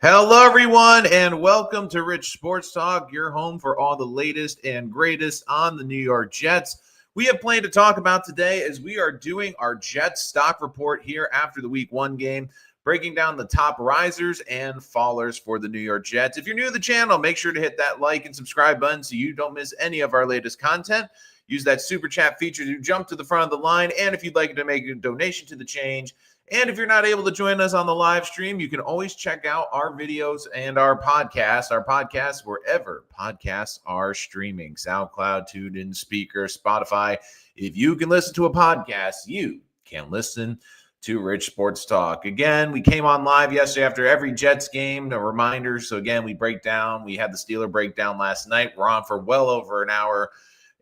Hello, everyone, and welcome to Rich Sports Talk, your home for all the latest and greatest on the New York Jets. We have plenty to talk about today as we are doing our Jets stock report here after the Week 1 game, breaking down the top risers and fallers for the New York Jets. If you're new to the channel, make sure to hit that like and subscribe button so you don't miss any of our latest content. Use that super chat feature to jump to the front of the line, and if you'd like to make a donation to the change, and if you're not able to join us on the live stream, you can always check out our videos and our podcasts wherever podcasts are streaming. SoundCloud, TuneIn, Speaker, Spotify. If you can listen to a podcast, you can listen to Rich Sports Talk. Again, we came on live yesterday after every Jets game. A reminder, so again, we break down. We had the Steeler breakdown last night. We're on for well over an hour,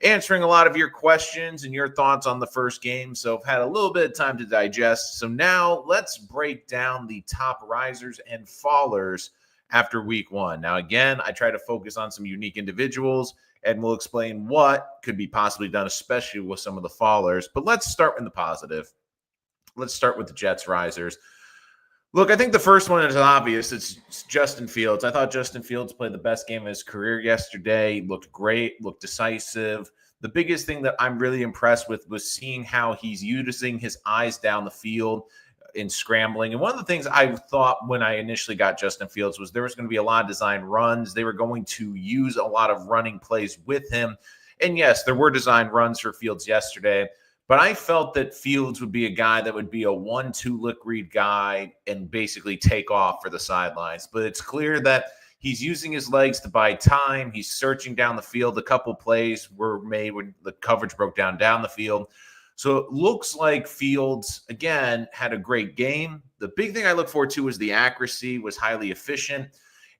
answering a lot of your questions and your thoughts on the first game. So I've had a little bit of time to digest. So now let's break down the top risers and fallers after Week 1. Now, again, I try to focus on some unique individuals, and we'll explain what could be possibly done, especially with some of the fallers. But let's start in the positive. Let's start with the Jets risers. Look, I think the first one is obvious. It's Justin Fields. I thought Justin Fields played the best game of his career yesterday. Looked great, looked decisive. The biggest thing that I'm really impressed with was seeing how he's using his eyes down the field in scrambling. And one of the things I thought when I initially got Justin Fields was there was going to be a lot of design runs. They were going to use a lot of running plays with him. And yes, there were design runs for Fields yesterday. But I felt that Fields would be a guy that would be a 1-2 look read guy and basically take off for the sidelines. But it's clear that he's using his legs to buy time. He's searching down the field. A couple plays were made when the coverage broke down the field. So it looks like Fields, again, had a great game. The big thing I look forward to is the accuracy, was highly efficient.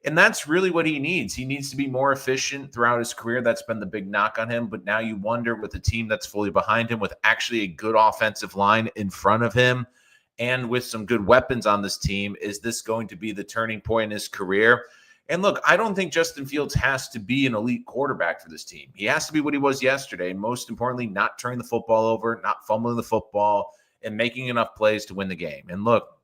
And that's really what he needs. He needs to be more efficient throughout his career. That's been the big knock on him. But now you wonder, with a team that's fully behind him, with actually a good offensive line in front of him, and with some good weapons on this team, is this going to be the turning point in his career? And look, I don't think Justin Fields has to be an elite quarterback for this team. He has to be what he was yesterday. And most importantly, not turning the football over, not fumbling the football, and making enough plays to win the game. And look,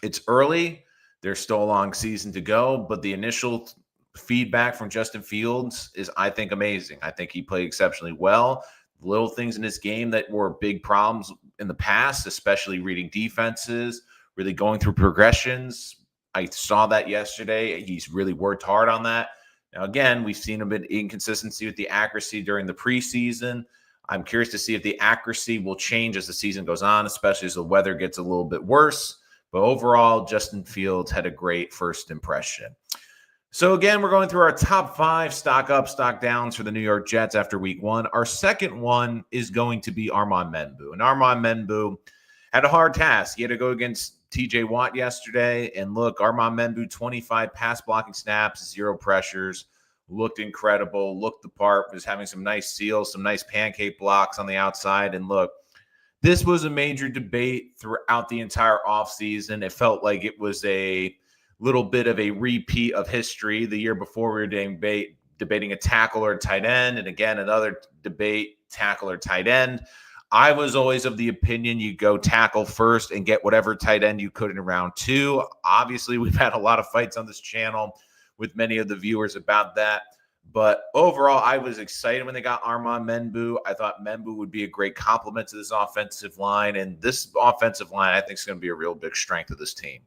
it's early. There's still a long season to go, but the initial feedback from Justin Fields is, I think, amazing. I think he played exceptionally well. Little things in his game that were big problems in the past, especially reading defenses, really going through progressions. I saw that yesterday. He's really worked hard on that. Now, again, we've seen a bit of inconsistency with the accuracy during the preseason. I'm curious to see if the accuracy will change as the season goes on, especially as the weather gets a little bit worse. But overall, Justin Fields had a great first impression. So again, we're going through our top 5 stock up, stock downs for the New York Jets after Week 1. Our second one is going to be Armand Membou. And Armand Membou had a hard task. He had to go against TJ Watt yesterday. And look, Armand Membou, 25 pass blocking snaps, 0 pressures, looked incredible, looked the part, was having some nice seals, some nice pancake blocks on the outside. And look, this was a major debate throughout the entire offseason. It felt like it was a little bit of a repeat of history. The year before, we were debating a tackle or a tight end, and again, another debate, tackle or tight end. I was always of the opinion you go tackle first and get whatever tight end you could in round 2. Obviously, we've had a lot of fights on this channel with many of the viewers about that. But overall, I was excited when they got Armand Membou. I thought Membou would be a great complement to this offensive line. And this offensive line, I think, is going to be a real big strength of this team.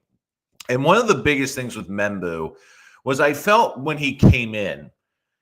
And one of the biggest things with Membou was I felt when he came in,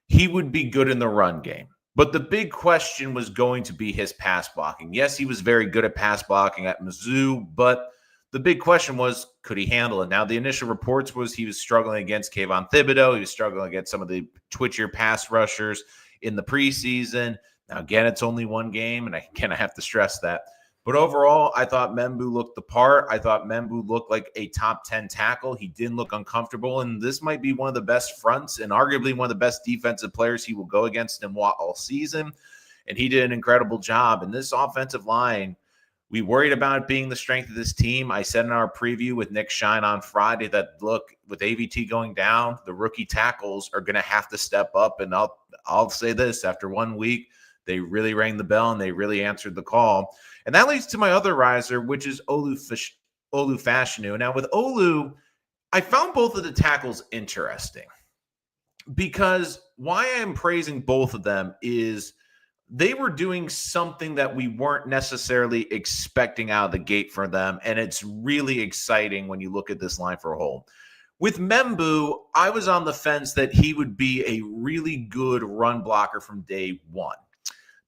he would be good in the run game. But the big question was going to be his pass blocking. Yes, he was very good at pass blocking at Mizzou, but the big question was, could he handle it? Now, the initial reports was he was struggling against Kayvon Thibodeau. He was struggling against some of the twitchier pass rushers in the preseason. Now, again, it's only one game, and I have to stress that. But overall, I thought Membou looked the part. I thought Membou looked like a top 10 tackle. He didn't look uncomfortable, and this might be one of the best fronts and arguably one of the best defensive players he will go against in Watt all season. And he did an incredible job. And this offensive line, we worried about it being the strength of this team. I said in our preview with Nick Shine on Friday that, look, with AVT going down, the rookie tackles are going to have to step up. And I'll say this, after 1 week, they really rang the bell and they really answered the call. And that leads to my other riser, which is Olu Fashanu. Now, with Olu, I found both of the tackles interesting because why I'm praising both of them is they were doing something that we weren't necessarily expecting out of the gate for them. And it's really exciting when you look at this line for a whole. With Membu, I was on the fence that he would be a really good run blocker from day one.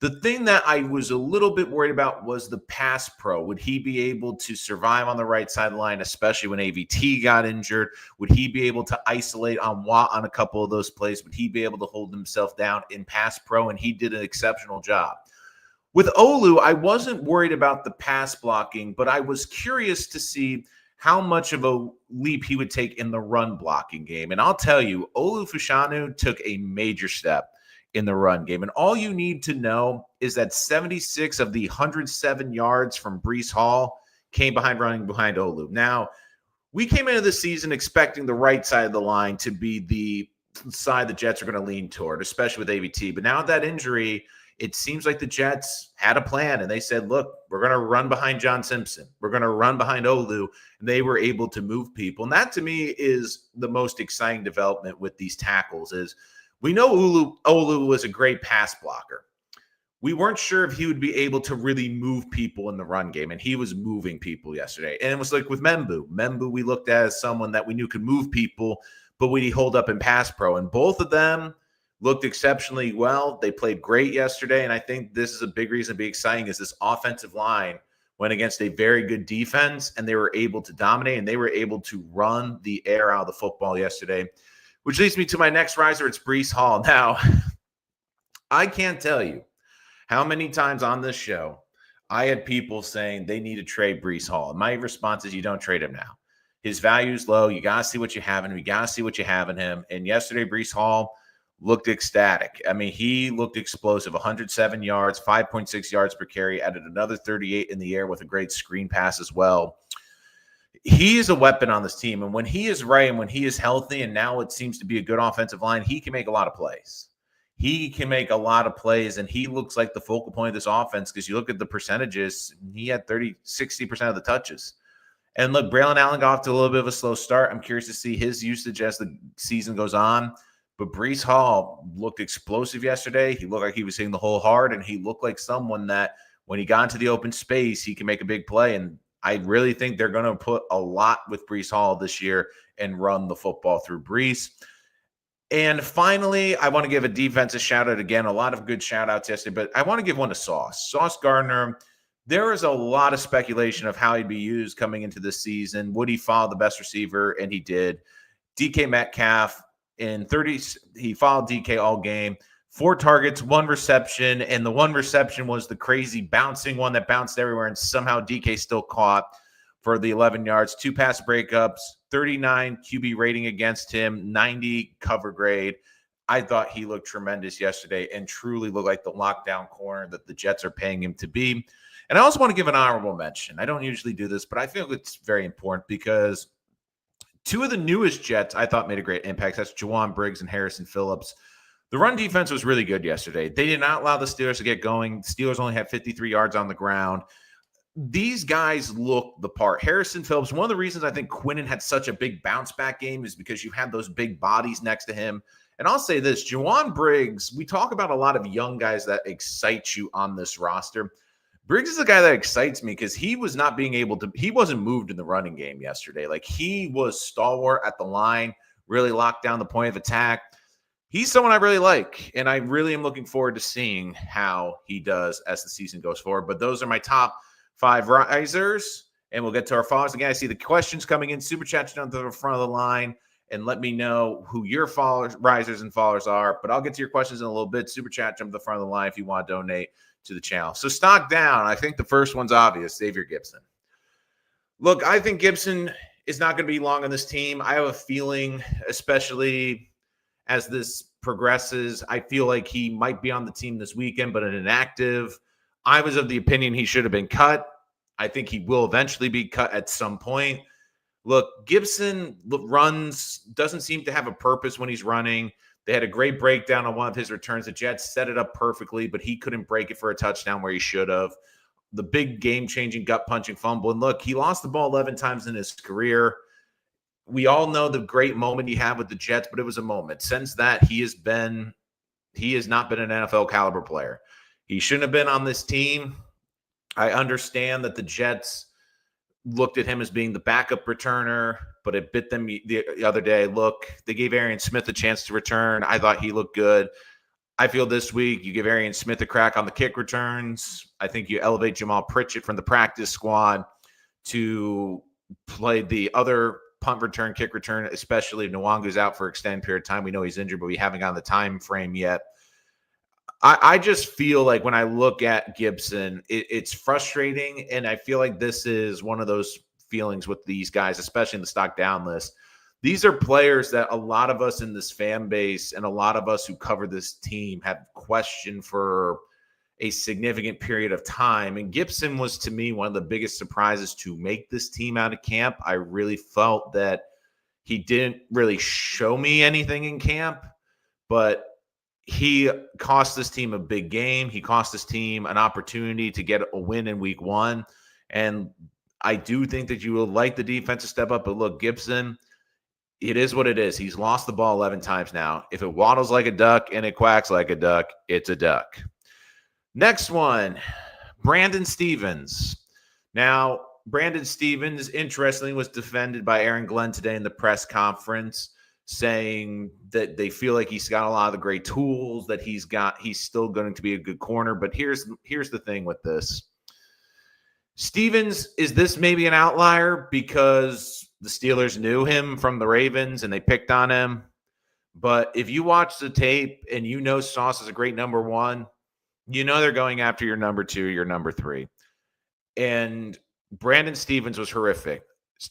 The thing that I was a little bit worried about was the pass pro. Would he be able to survive on the right side of the line, especially when AVT got injured? Would he be able to isolate on Watt on a couple of those plays? Would he be able to hold himself down in pass pro? And he did an exceptional job. With Olu, I wasn't worried about the pass blocking, but I was curious to see how much of a leap he would take in the run blocking game. And I'll tell you, Olu Fashanu took a major step in the run game. And all you need to know is that 76 of the 107 yards from Breece Hall came running behind Olu. Now, we came into the season expecting the right side of the line to be the side the Jets are going to lean toward, especially with AVT. But now with that injury, it seems like the Jets had a plan, and they said, look, we're going to run behind John Simpson. We're going to run behind Olu. And they were able to move people. And that, to me, is the most exciting development with these tackles is we know Olu was a great pass blocker. We weren't sure if he would be able to really move people in the run game, and he was moving people yesterday. And it was like with Membu. Membu we looked at as someone that we knew could move people, but would he hold up in pass pro? And both of them looked exceptionally well. They played great yesterday, and I think this is a big reason to be exciting is this offensive line went against a very good defense, and they were able to dominate, and they were able to run the air out of the football yesterday. Which leads me to my next riser. It's Breece Hall. Now, I can't tell you how many times on this show I had people saying they need to trade Breece Hall. And my response is you don't trade him now. His value is low. You got to see what you have in him. You got to see what you have in him. And yesterday, Breece Hall looked ecstatic. I mean, he looked explosive. 107 yards, 5.6 yards per carry, added another 38 in the air with a great screen pass as well. He is a weapon on this team, and when he is right and when he is healthy, and now it seems to be a good offensive line, he can make a lot of plays. He can make a lot of plays, and he looks like the focal point of this offense because you look at the percentages, he had 60% of the touches. And look, Braylon Allen got off to a little bit of a slow start. I'm curious to see his usage as the season goes on. But Breece Hall looked explosive yesterday. He looked like he was hitting the hole hard, and he looked like someone that when he got into the open space, he can make a big play. And I really think they're going to put a lot with Breece Hall this year and run the football through Breece. And finally, I want to give a defensive shout-out again. A lot of good shout-outs yesterday, but I want to give one to Sauce. Sauce Gardner, there is a lot of speculation of how he'd be used coming into this season. Would he follow the best receiver? And he did. DK Metcalf, he followed DK all game. 4 targets, 1 reception, and the 1 reception was the crazy bouncing one that bounced everywhere, and somehow DK still caught for the 11 yards. 2 pass breakups, 39 QB rating against him, 90 cover grade. I thought he looked tremendous yesterday and truly looked like the lockdown corner that the Jets are paying him to be. And I also want to give an honorable mention. I don't usually do this, but I feel it's very important because 2 of the newest Jets I thought made a great impact. That's Ja'Whaun Briggs and Harrison Phillips. The run defense was really good yesterday. They did not allow the Steelers to get going. The Steelers only had 53 yards on the ground. These guys look the part. Harrison Phillips, one of the reasons I think Quinnen had such a big bounce back game is because you had those big bodies next to him. And I'll say this, Ja'Whaun Briggs, we talk about a lot of young guys that excite you on this roster. Briggs is a guy that excites me because he was not being able to, he wasn't moved in the running game yesterday. Like he was stalwart at the line, really locked down the point of attack. He's someone I really like, and I really am looking forward to seeing how he does as the season goes forward. But those are my top 5 risers, and we'll get to our followers. Again, I see the questions coming in. Super chat down to the front of the line, and let me know who your followers, risers and followers are. But I'll get to your questions in a little bit. Super chat, jump to the front of the line if you want to donate to the channel. So stock down. I think the first one's obvious, Xavier Gipson. Look, I think Gipson is not going to be long on this team. I have a feeling, especially as this progresses, I feel like he might be on the team this weekend, but inactive. I was of the opinion he should have been cut. I think he will eventually be cut at some point. Look, Gipson doesn't seem to have a purpose when he's running. They had a great breakdown on one of his returns. The Jets set it up perfectly, but he couldn't break it for a touchdown where he should have. The big game-changing, gut-punching fumble. And look, he lost the ball 11 times in his career. we all know the great moment he had with the Jets, but it was a moment. Since that, he has not been an NFL caliber player. He shouldn't have been on this team. I understand that the Jets looked at him as being the backup returner, but it bit them the other day. Look, they gave Arian Smith a chance to return. I thought he looked good. I feel this week you give Arian Smith a crack on the kick returns. I think you elevate Jamal Pritchett from the practice squad to play the other punt return, kick return, especially if Nwangu's out for an extended period of time. We know he's injured, but we haven't gotten the time frame yet. I just feel like when I look at Gibson, it's frustrating, and I feel like this is one of those feelings with these guys, especially in the stock down list. These are players that a lot of us in this fan base and a lot of us who cover this team have questioned for a significant period of time. And Gibson was, to me, one of the biggest surprises to make this team out of camp. I really felt that he didn't really show me anything in camp, but he cost this team a big game. He cost this team an opportunity to get a win in week 1. And I do think that you would like the defense to step up. But look, Gibson, it is what it is. He's lost the ball 11 times now. If it waddles like a duck and it quacks like a duck, it's a duck. Next one, Brandon Stephens. Now, Brandon Stephens, interestingly, was defended by Aaron Glenn today in the press conference, saying that they feel like he's got a lot of the great tools that he's still going to be a good corner. But here's the thing with this. Stephens, is this maybe an outlier because the Steelers knew him from the Ravens and they picked on him? But if you watch the tape and you know Sauce is a great number 1, you know they're going after your number 2, your number 3. And Brandon Stephens was horrific.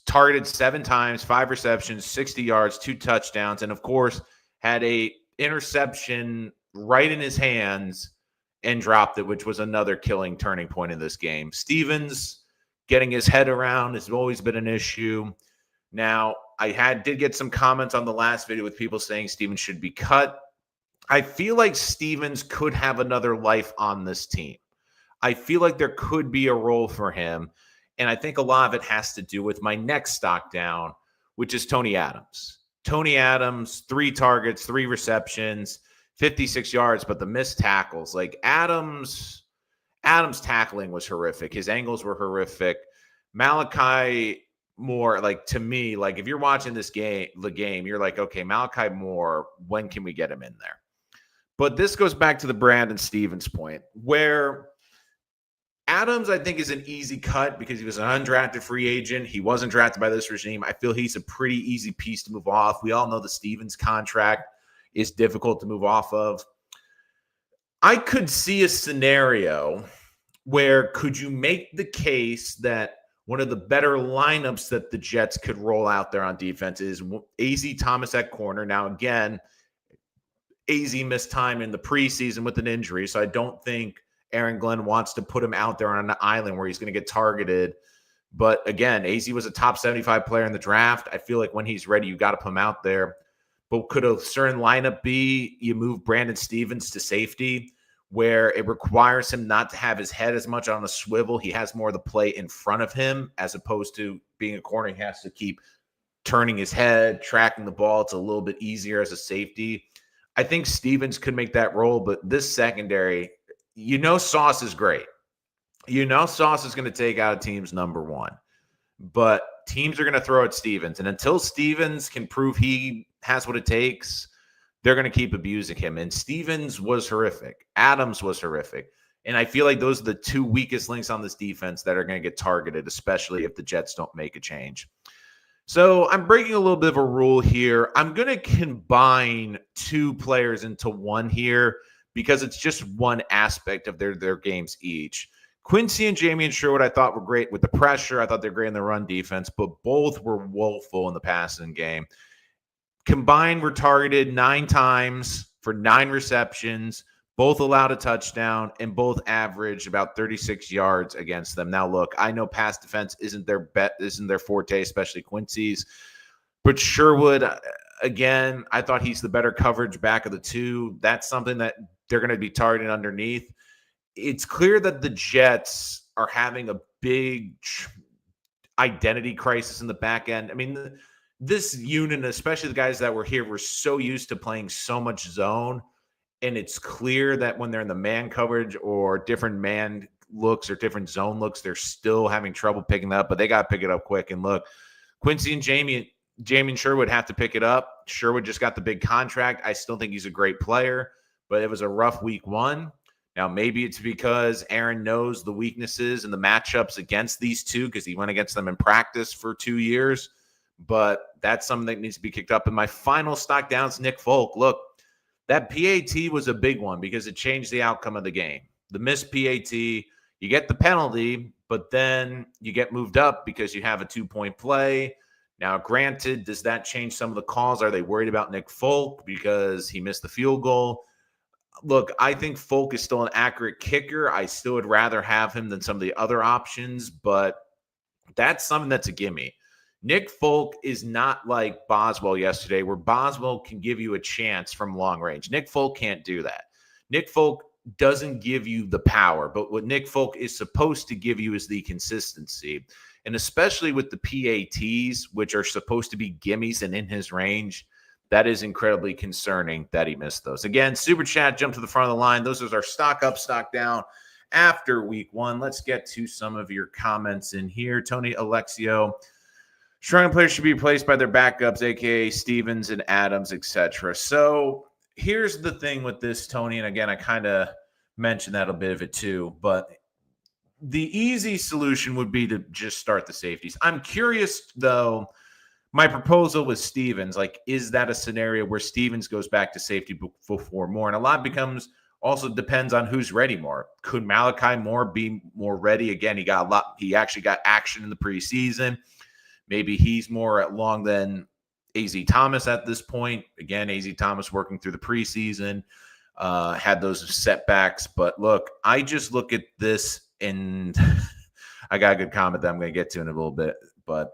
Targeted 7 times, 5 receptions, 60 yards, 2 touchdowns, and of course had a interception right in his hands and dropped it, which was another killing turning point in this game. Stephens getting his head around has always been an issue. Now, I did get some comments on the last video with people saying Stephens should be cut. I feel like Stephens could have another life on this team. I feel like there could be a role for him. And I think a lot of it has to do with my next stock down, which is Tony Adams. Tony Adams, 3 targets, 3 receptions, 56 yards, but the missed tackles. Like Adams' tackling was horrific. His angles were horrific. Malachi Moore, like to me, like if you're watching the game, you're like, okay, Malachi Moore, when can we get him in there? But this goes back to the Brandon Stephens point, where Adams, I think, is an easy cut because he was an undrafted free agent. He wasn't drafted by this regime. I feel he's a pretty easy piece to move off. We all know the Stephens contract is difficult to move off of. I could see a scenario where could you make the case that one of the better lineups that the Jets could roll out there on defense is A.Z. Thomas at corner. Now, again, A.Z. missed time in the preseason with an injury, so I don't think Aaron Glenn wants to put him out there on an island where he's going to get targeted. But again, AZ was a top 75 player in the draft. I feel like when he's ready, you got to put him out there. But could a certain lineup be you move Brandon Stephens to safety where it requires him not to have his head as much on a swivel? He has more of the play in front of him as opposed to being a corner. He has to keep turning his head, tracking the ball. It's a little bit easier as a safety. I think Stephens could make that role, but this secondary – Sauce is great. Sauce is going to take out a team's number 1. But teams are going to throw at Stephens. And until Stephens can prove he has what it takes, they're going to keep abusing him. And Stephens was horrific. Adams was horrific. And I feel like those are the 2 weakest links on this defense that are going to get targeted, especially if the Jets don't make a change. So I'm breaking a little bit of a rule here. I'm going to combine 2 players into one here, because it's just one aspect of their games each. Quincy and Jamie and Sherwood I thought were great with the pressure. I thought they're great in the run defense, but both were woeful in the passing game. Combined were targeted 9 times for 9 receptions, both allowed a touchdown, and both averaged about 36 yards against them. Now, look, I know pass defense isn't their forte, especially Quincy's, but Sherwood, again, I thought he's the better coverage back of the 2. That's something that they're going to be targeting underneath. It's clear that the Jets are having a big identity crisis in the back end. I mean, this unit, especially the guys that were here, were so used to playing so much zone. And it's clear that when they're in the man coverage or different man looks or different zone looks, they're still having trouble picking it up, but they got to pick it up quick. And look, Quincy and Jamie Sherwood have to pick it up. Sherwood just got the big contract. I still think he's a great player, but it was a rough week one. Now, maybe it's because Aaron knows the weaknesses and the matchups against these two because he went against them in practice for 2 years. But that's something that needs to be kicked up. And my final stock down is Nick Folk. Look, that PAT was a big one because it changed the outcome of the game. The missed PAT, you get the penalty, but then you get moved up because you have a 2-point play. Now, granted, does that change some of the calls? Are they worried about Nick Folk because he missed the field goal? Look, I think Folk is still an accurate kicker. I still would rather have him than some of the other options, but that's something that's a gimme. Nick Folk is not like Boswell yesterday, where Boswell can give you a chance from long range. Nick Folk can't do that. Nick Folk doesn't give you the power, but what Nick Folk is supposed to give you is the consistency. And especially with the PATs, which are supposed to be gimmies and in his range, that is incredibly concerning that he missed those. Again, Super Chat, jump to the front of the line. Those are our stock up, stock down after week one. Let's get to some of your comments in here. Tony Alexio, strong players should be replaced by their backups, a.k.a. Stevens and Adams, etc. So here's the thing with this, Tony, and again, I kind of mentioned that a bit of it too, but the easy solution would be to just start the safeties. I'm curious, though, my proposal with Stevens, like, is that a scenario where Stevens goes back to safety before Moore? And a lot becomes also depends on who's ready more. Could Malachi Moore be more ready? Again, he actually got action in the preseason. Maybe he's more along than AZ Thomas at this point. Again, AZ Thomas working through the preseason, had those setbacks. But look, I just look at this, and I got a good comment that I'm going to get to in a little bit. But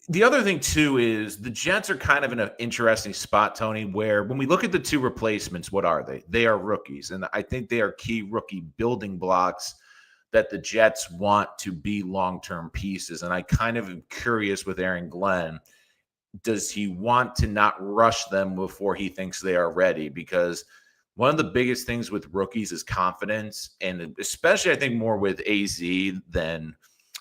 the other thing, too, is the Jets are kind of in an interesting spot, Tony, where when we look at the two replacements, what are they? They are rookies, and I think they are key rookie building blocks that the Jets want to be long-term pieces. And I kind of am curious with Aaron Glenn, does he want to not rush them before he thinks they are ready? Because one of the biggest things with rookies is confidence, and especially I think more with AZ than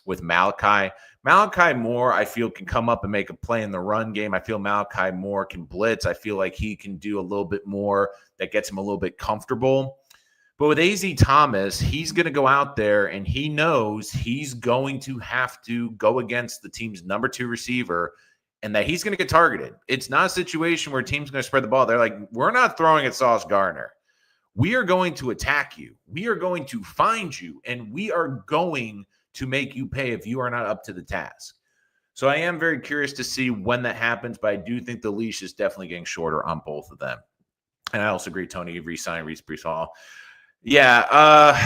with Malachi. Malachi Moore, I feel, can come up and make a play in the run game. I feel Malachi Moore can blitz. I feel like he can do a little bit more that gets him a little bit comfortable. But with AZ Thomas, he's going to go out there and he knows he's going to have to go against the team's number 2 receiver and that he's going to get targeted. It's not a situation where a team's going to spread the ball. They're like, we're not throwing at Sauce Gardner. We are going to attack you. We are going to find you, and we are going to make you pay if you are not up to the task. So I am very curious to see when that happens, but I do think the leash is definitely getting shorter on both of them. And I also agree, Tony, re-sign Reese Brees Hall. Yeah,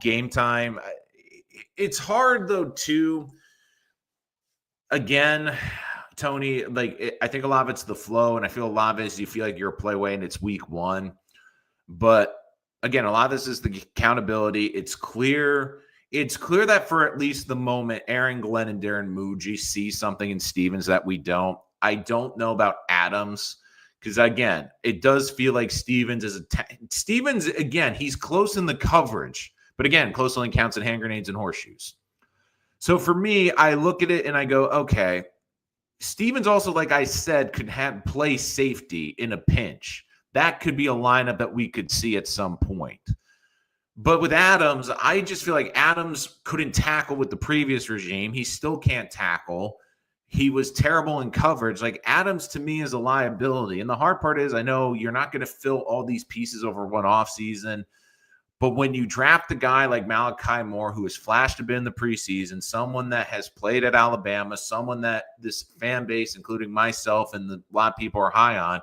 game time. It's hard, though, too. Again, Tony, I think a lot of it's the flow, and I feel a lot of it is you feel like you're a play away and it's week one. But, again, a lot of this is the accountability. It's clear that for at least the moment, Aaron Glenn and Darren Muji see something in Stevens that we don't. I don't know about Adams. Because, again, it does feel like Stevens is Stevens, again, he's close in the coverage. But, again, close only counts in hand grenades and horseshoes. So, for me, I look at it and I go, okay, Stevens also, like I said, could play safety in a pinch. That could be a lineup that we could see at some point. But with Adams, I just feel like Adams couldn't tackle with the previous regime. He still can't tackle. He was terrible in coverage. Like, Adams, to me, is a liability. And the hard part is, I know you're not going to fill all these pieces over one offseason. But when you draft a guy like Malachi Moore, who has flashed a bit in the preseason, someone that has played at Alabama, someone that this fan base, including myself and a lot of people are high on,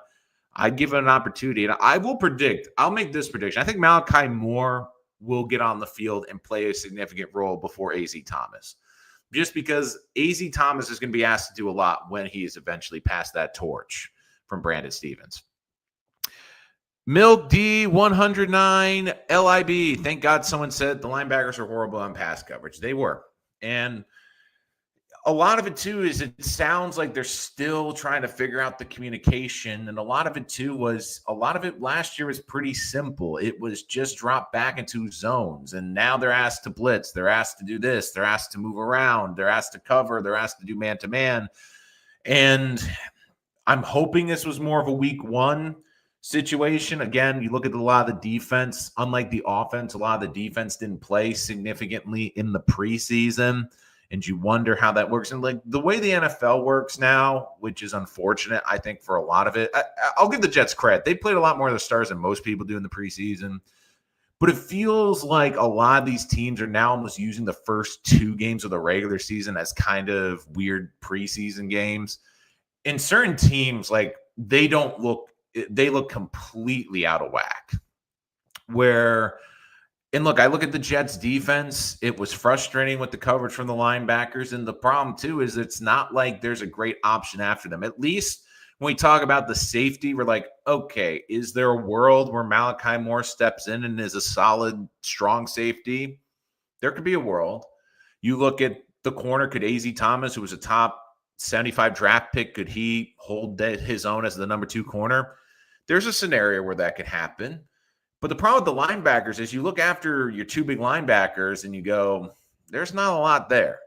I'd give it an opportunity. And I will predict, I'll make this prediction. I think Malachi Moore will get on the field and play a significant role before AZ Thomas. Just because AZ Thomas is going to be asked to do a lot when he is eventually passed that torch from Brandon Stevens. Milk D109 LIB. Thank God someone said the linebackers are horrible on pass coverage. They were. And a lot of it too is it sounds like they're still trying to figure out the communication. And a lot of it too was a lot of it last year was pretty simple. It was just drop back into zones. And now they're asked to blitz. They're asked to do this. They're asked to move around. They're asked to cover. They're asked to do man to man. And I'm hoping this was more of a week one situation. Again, you look at a lot of the defense, unlike the offense, a lot of the defense didn't play significantly in the preseason. And you wonder how that works. And like the way the NFL works now, which is unfortunate, I think, for a lot of it. I'll give the Jets credit. They played a lot more of the stars than most people do in the preseason. But it feels like a lot of these teams are now almost using the first 2 games of the regular season as kind of weird preseason games. In certain teams, like they look completely out of whack. And look, I look at the Jets defense. It was frustrating with the coverage from the linebackers. And the problem, too, is it's not like there's a great option after them. At least when we talk about the safety, we're like, okay, is there a world where Malachi Moore steps in and is a solid, strong safety? There could be a world. You look at the corner, could A.Z. Thomas, who was a top 75 draft pick, could he hold his own as the number 2 corner? There's a scenario where that could happen. But the problem with the linebackers is you look after your 2 big linebackers and you go, there's not a lot there.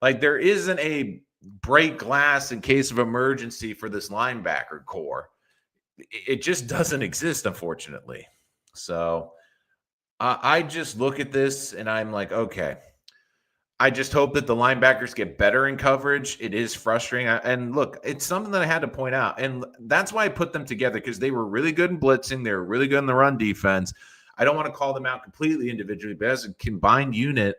Like there isn't a break glass in case of emergency for this linebacker core. It just doesn't exist, unfortunately. So I just look at this and I'm like, okay, I just hope that the linebackers get better in coverage. It is frustrating. And look, it's something that I had to point out. And that's why I put them together, because they were really good in blitzing. They were really good in the run defense. I don't want to call them out completely individually, but as a combined unit,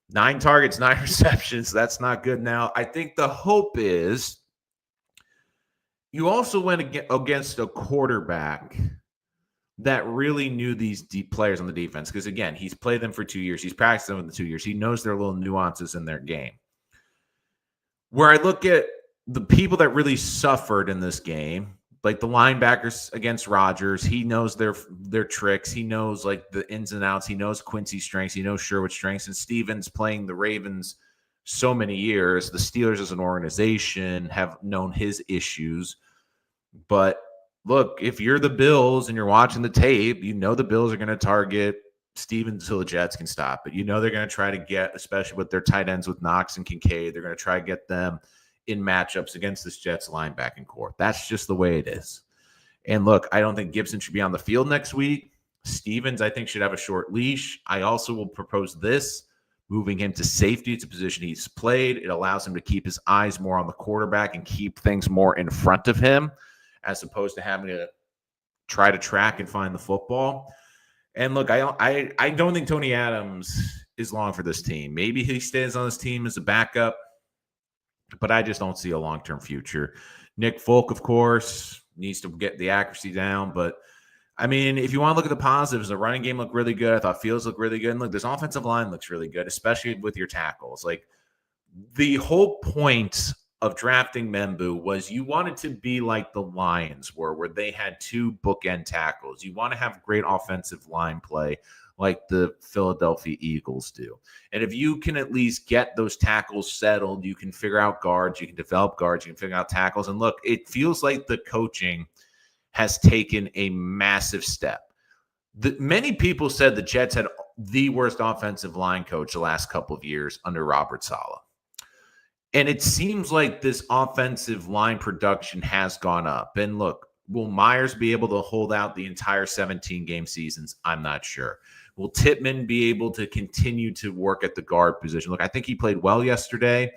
9 targets, 9 receptions, that's not good. Now, I think the hope is you also went against a quarterback that really knew these deep players on the defense. Because again, he's played them for 2 years. He's practiced them for the 2 years. He knows their little nuances in their game. Where I look at the people that really suffered in this game, like the linebackers against Rodgers, he knows their tricks. He knows like the ins and outs. He knows Quincy's strengths. He knows Sherwood's strengths. And Stevens playing the Ravens so many years. The Steelers as an organization have known his issues. But look, if you're the Bills and you're watching the tape, you know the Bills are going to target Stevens until the Jets can stop it. You know they're going to try to get, especially with their tight ends with Knox and Kincaid, they're going to try to get them in matchups against this Jets linebacking core. That's just the way it is. And look, I don't think Gibson should be on the field next week. Stevens, I think, should have a short leash. I also will propose this, moving him to safety. It's a position he's played. It allows him to keep his eyes more on the quarterback and keep things more in front of him, as opposed to having to try to track and find the football. And look, I don't think Tony Adams is long for this team. Maybe he stays on this team as a backup, but I just don't see a long-term future. Nick Folk, of course, needs to get the accuracy down. But, I mean, if you want to look at the positives, the running game looked really good. I thought Fields looked really good. And look, this offensive line looks really good, especially with your tackles. Like, the whole point of drafting Membu was you wanted to be like the Lions were, where they had 2 bookend tackles. You want to have great offensive line play like the Philadelphia Eagles do. And if you can at least get those tackles settled, you can figure out guards, you can develop guards, you can figure out tackles. And look, it feels like the coaching has taken a massive step. Many people said the Jets had the worst offensive line coach the last couple of years under Robert Saleh. And it seems like this offensive line production has gone up. And look, will Myers be able to hold out the entire 17-game seasons? I'm not sure. Will Tippmann be able to continue to work at the guard position? Look, I think he played well yesterday.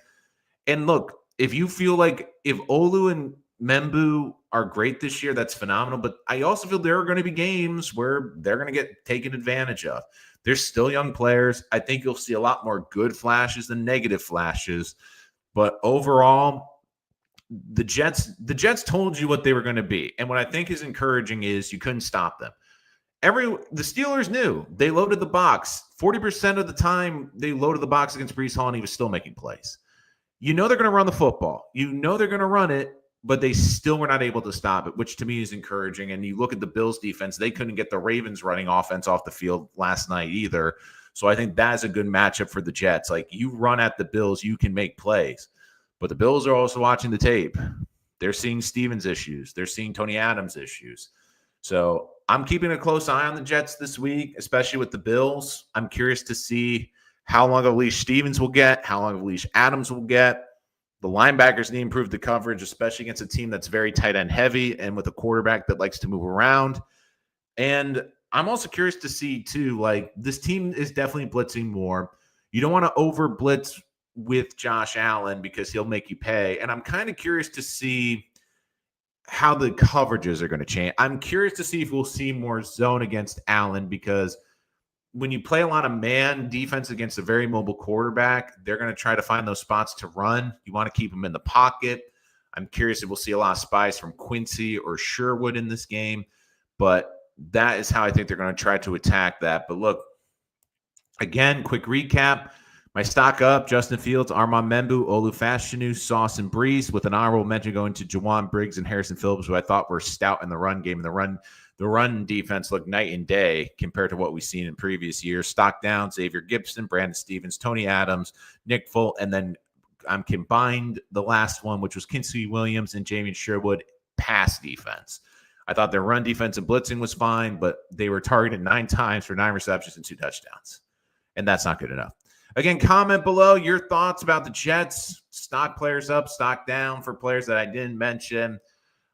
And look, if you feel like if Olu and Membu are great this year, that's phenomenal. But I also feel there are going to be games where they're going to get taken advantage of. They're still young players. I think you'll see a lot more good flashes than negative flashes. But overall, the Jets told you what they were going to be. And what I think is encouraging is you couldn't stop them. The Steelers knew. They loaded the box. 40% of the time they loaded the box against Breece Hall, and he was still making plays. You know they're going to run the football. You know they're going to run it, but they still were not able to stop it, which to me is encouraging. And you look at the Bills' defense, they couldn't get the Ravens running offense off the field last night either. So I think that is a good matchup for the Jets. Like, you run at the Bills, you can make plays. But the Bills are also watching the tape. They're seeing Stevens issues. They're seeing Tony Adams issues. So I'm keeping a close eye on the Jets this week, especially with the Bills. I'm curious to see how long of a leash Stevens will get, how long of a leash Adams will get. The linebackers need to improve the coverage, especially against a team that's very tight end heavy and with a quarterback that likes to move around. And I'm also curious to see, too, like this team is definitely blitzing more. You don't want to over blitz with Josh Allen because he'll make you pay. And I'm kind of curious to see how the coverages are going to change. I'm curious to see if we'll see more zone against Allen because when you play a lot of man defense against a very mobile quarterback, they're going to try to find those spots to run. You want to keep them in the pocket. I'm curious if we'll see a lot of spies from Quincy or Sherwood in this game, but that is how I think they're going to try to attack that. But look, again, quick recap. My stock up, Justin Fields, Armand Membu, Olu Fashanu, Sauce, and Breeze, with an honorable mention going to Jawan Briggs and Harrison Phillips, who I thought were stout in the run game. And the run defense looked night and day compared to what we've seen in previous years. Stock down, Xavier Gibson, Brandon Stevens, Tony Adams, Nick Folk, and then I'm combined the last one, which was Quincy Williams and Jamie Sherwood, pass defense. I thought their run defense and blitzing was fine, but they were targeted 9 times for 9 receptions and 2 touchdowns. And that's not good enough. Again, comment below your thoughts about the Jets. Stock players up, stock down for players that I didn't mention.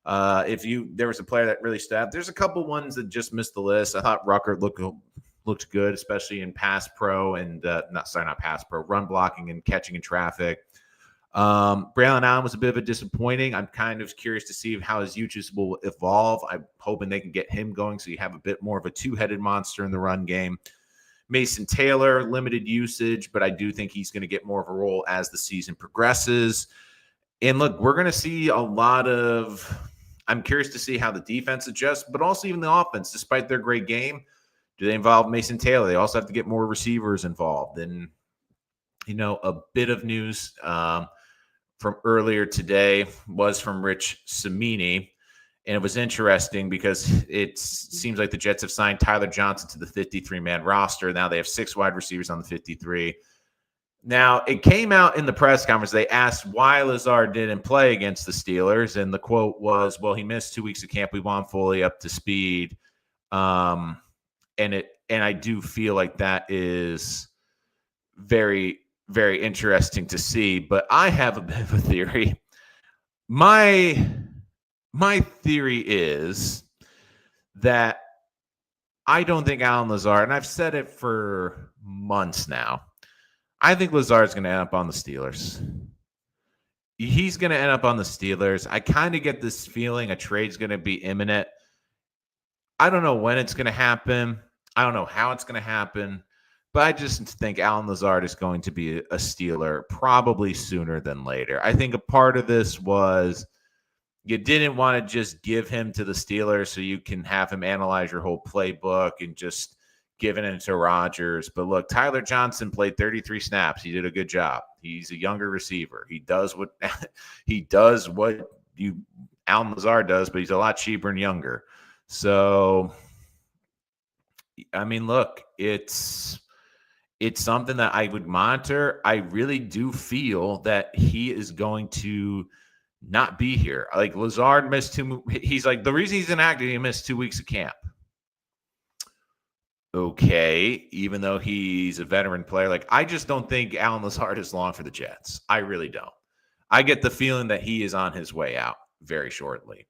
There was a player that really stood out. There's a couple ones that just missed the list. I thought Rucker looked good, especially in pass pro and not pass pro, run blocking and catching in traffic. Braylon Allen was a bit of a disappointing. I'm kind of curious to see how his usage will evolve. I'm hoping they can get him going so you have a bit more of a two-headed monster in the run game. Mason Taylor, limited usage, but I do think he's going to get more of a role as the season progresses. And look, we're going to see a lot of – I'm curious to see how the defense adjusts, but also even the offense, despite their great game. Do they involve Mason Taylor? They also have to get more receivers involved. And, a bit of news from earlier today was from Rich Cimini. And it was interesting because it seems like the Jets have signed Tyler Johnson to the 53-man roster. Now they have 6 wide receivers on the 53. Now, it came out in the press conference. They asked why Lazard didn't play against the Steelers. And the quote was, well, he missed 2 weeks of camp. We want him fully up to speed. And I do feel like that is very, very interesting to see. But I have a bit of a theory. My theory is that I don't think Allen Lazard, and I've said it for months now, I think Lazard's going to end up on the Steelers. He's going to end up on the Steelers. I kind of get this feeling a trade's going to be imminent. I don't know when it's going to happen. I don't know how it's going to happen. But I just think Allen Lazard is going to be a Steeler probably sooner than later. I think a part of this was you didn't want to just give him to the Steelers so you can have him analyze your whole playbook and just giving it to Rodgers. But look, Tyler Johnson played 33 snaps. He did a good job. He's a younger receiver. He does what Allen Lazard does, but he's a lot cheaper and younger. So, I mean, look, it's something that I would monitor. I really do feel that he is going to not be here. Like Lazard missed 2. He's like, the reason he's inactive, he missed 2 weeks of camp. Okay, even though he's a veteran player, like I just don't think Allen Lazard is long for the Jets. I really don't. I get the feeling that he is on his way out very shortly.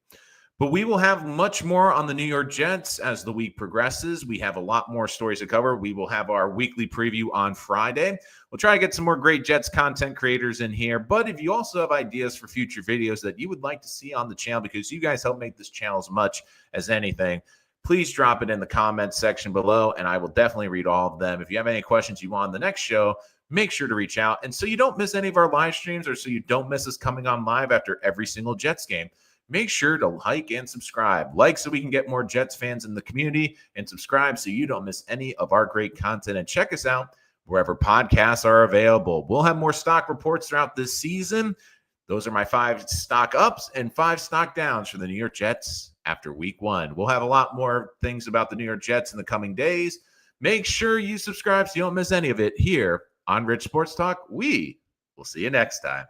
But we will have much more on the New York Jets as the week progresses. We have a lot more stories to cover. We will have our weekly preview on Friday. We'll try to get some more great Jets content creators in here. But if you also have ideas for future videos that you would like to see on the channel, because you guys help make this channel as much as anything, please drop it in the comments section below, and I will definitely read all of them. If you have any questions you want on the next show, make sure to reach out. And so you don't miss any of our live streams, or so you don't miss us coming on live after every single Jets game, make sure to like and subscribe. Like so we can get more Jets fans in the community, and subscribe so you don't miss any of our great content. And check us out wherever podcasts are available. We'll have more stock reports throughout this season. Those are my 5 stock ups and 5 stock downs for the New York Jets after week 1. We'll have a lot more things about the New York Jets in the coming days. Make sure you subscribe so you don't miss any of it here on Rich Sports Talk. We will see you next time.